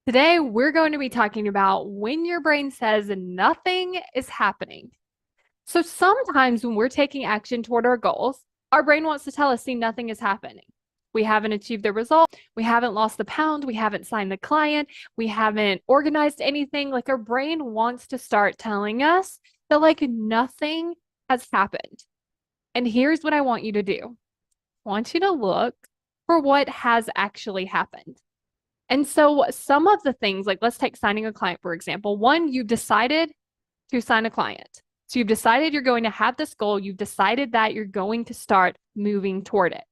Today, we're going to be talking about when your brain says nothing is happening. So sometimes when we're taking action toward our goals, our brain wants to tell us, see, nothing is happening. We haven't achieved the result. We haven't lost the pound. We haven't signed the client. We haven't organized anything. Like our brain wants to start telling us that like nothing has happened. And here's what I want you to do. I want you to look for what has actually happened. And so some of the things, like let's take signing a client, for example. One, you've decided to sign a client. So you've decided you're going to have this goal. You've decided that you're going to start moving toward it.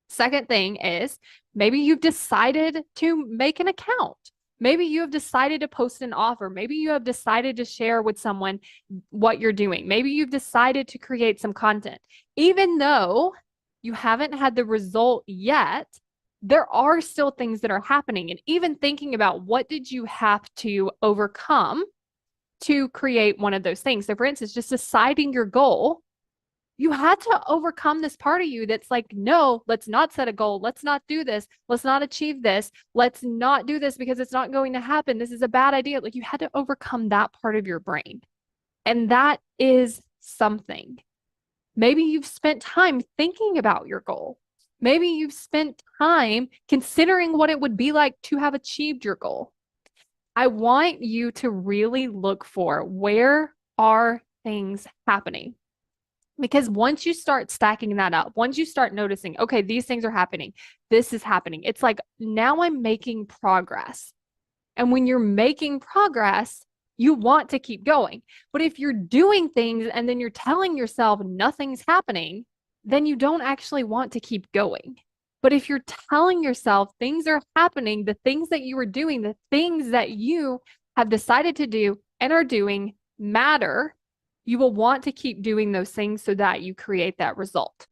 Second thing is maybe you've decided to make an account. Maybe you have decided to post an offer. Maybe you have decided to share with someone what you're doing. Maybe you've decided to create some content. Even though you haven't had the result yet, there are still things that are happening. And even thinking about what did you have to overcome to create one of those things. So for instance, just deciding your goal, you had to overcome this part of you that's like, no, let's not set a goal. Let's not do this. Let's not achieve this. Let's not do this because it's not going to happen. This is a bad idea. Like you had to overcome that part of your brain. And that is something. Maybe you've spent time thinking about your goal. Maybe you've spent time considering what it would be like to have achieved your goal. I want you to really look for where are things happening? Because once you start stacking that up, once you start noticing, okay, these things are happening, this is happening, it's like now I'm making progress. And when you're making progress, you want to keep going. But if you're doing things and then you're telling yourself nothing's happening, then you don't actually want to keep going. But if you're telling yourself things are happening, the things that you are doing, the things that you have decided to do and are doing matter, you will want to keep doing those things so that you create that result.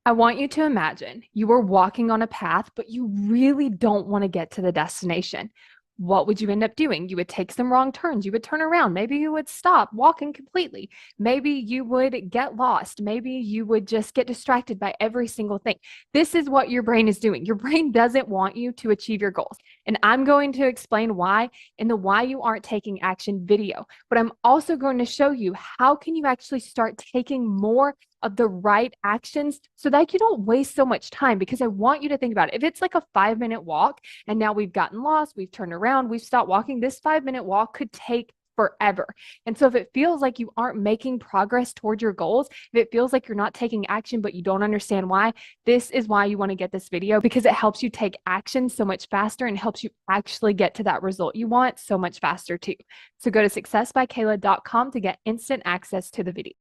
I want you to imagine you are walking on a path, but you really don't want to get to the destination. What would you end up doing? You would take some wrong turns. You would turn around. Maybe you would stop walking completely. Maybe you would get lost. Maybe you would just get distracted by every single thing. This is what your brain is doing. Your brain doesn't want you to achieve your goals. And I'm going to explain why in the why you aren't taking action video. But I'm also going to show you how can you actually start taking more of the right actions so that you don't waste so much time, because I want you to think about it. If it's like a 5-minute walk and now we've gotten lost, we've turned around, we've stopped walking, this 5-minute walk could take forever. And so if it feels like you aren't making progress toward your goals, if it feels like you're not taking action, but you don't understand why, this is why you want to get this video, because it helps you take action so much faster and helps you actually get to that result you want so much faster too. So go to successbykayla.com to get instant access to the video.